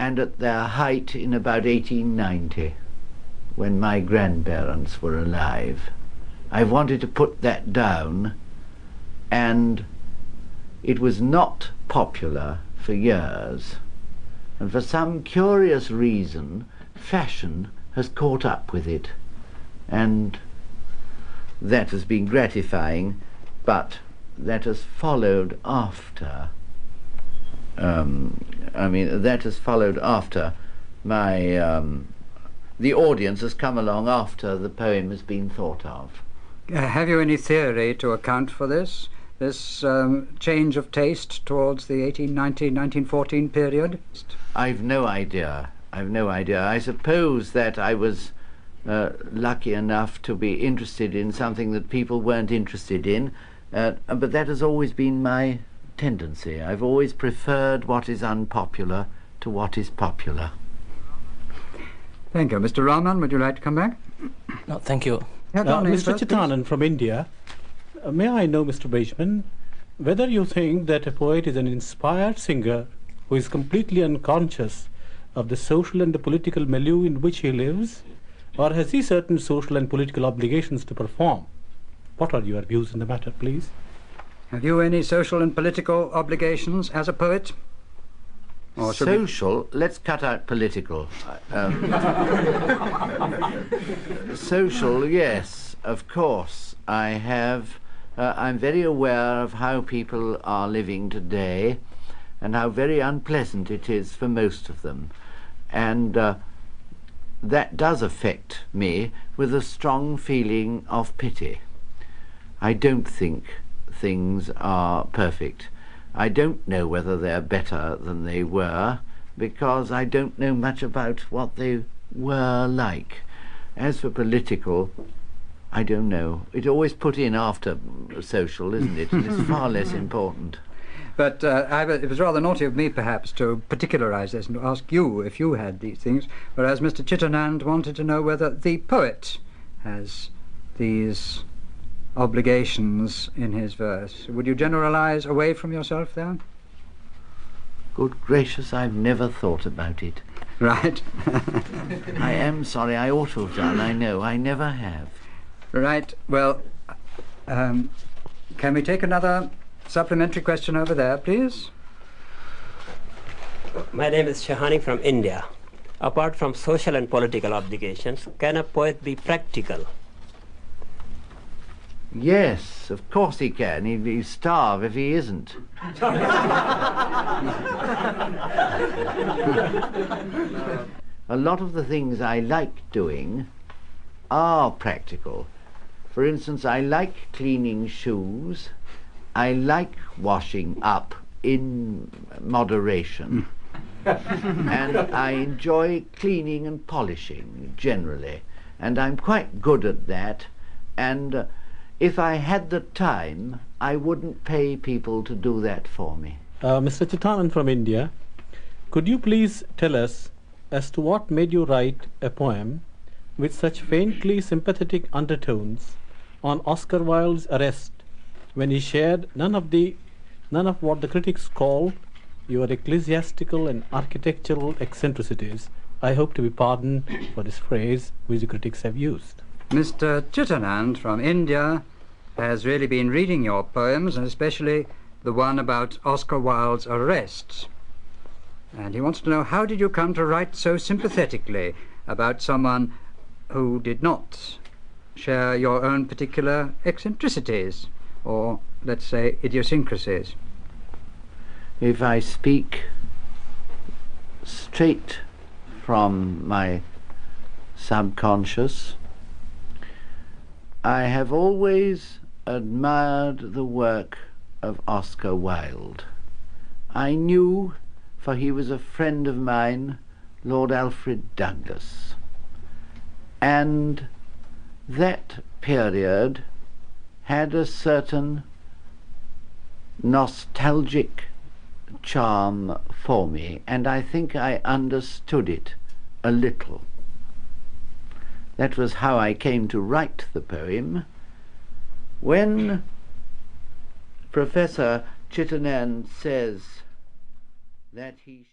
and at their height in about 1890, when my grandparents were alive. I wanted to put that down, and it was not popular for years. And for some curious reason, fashion has caught up with it. And that has been gratifying, but that has followed after. That has followed after my... the audience has come along after the poem has been thought of. Have you any theory to account for this change of taste towards the 1890-1914 period? I've no idea. I suppose that I was lucky enough to be interested in something that people weren't interested in, but that has always been my tendency. I've always preferred what is unpopular to what is popular. Thank you. Mr. Rahman, would you like to come back? No, thank you. Mr. Chitanan from India, may I know, Mr. Betjeman, whether you think that a poet is an inspired singer who is completely unconscious of the social and the political milieu in which he lives, or has he certain social and political obligations to perform? What are your views in the matter, please? Have you any social and political obligations as a poet? Or social? Let's cut out political. Social, yes, of course. I have. I'm very aware of how people are living today and how very unpleasant it is for most of them. And that does affect me with a strong feeling of pity. I don't think things are perfect. I don't know whether they're better than they were, because I don't know much about what they were like. As for political, I don't know. It's always put in after social, isn't it? And it's far less important. But it was rather naughty of me, perhaps, to particularize this and to ask you if you had these things, whereas Mr. Chittanand wanted to know whether the poet has these obligations in his verse. Would you generalize away from yourself there? Good gracious, I've never thought about it. Right. I am sorry, I ought to have done, I know. I never have. Right. Well, can we take another supplementary question over there, please? My name is Shahani from India. Apart from social and political obligations, can a poet be practical? Yes, of course he can. He'd starve if he isn't. A lot of the things I like doing are practical. For instance, I like cleaning shoes. I like washing up in moderation. And I enjoy cleaning and polishing generally. And I'm quite good at that. And if I had the time, I wouldn't pay people to do that for me. Mr. Chitanan from India, could you please tell us as to what made you write a poem with such faintly sympathetic undertones on Oscar Wilde's arrest, when he shared none of what the critics call your ecclesiastical and architectural eccentricities? I hope to be pardoned for this phrase which the critics have used. Mr. Chittanand from India has really been reading your poems, and especially the one about Oscar Wilde's arrest. And he wants to know, how did you come to write so sympathetically about someone who did not share your own particular eccentricities, or, let's say, idiosyncrasies? If I speak straight from my subconscious, I have always admired the work of Oscar Wilde. I knew, for he was a friend of mine, Lord Alfred Douglas. And that period had a certain nostalgic charm for me, and I think I understood it a little. That was how I came to write the poem. When Professor Chittanand says that he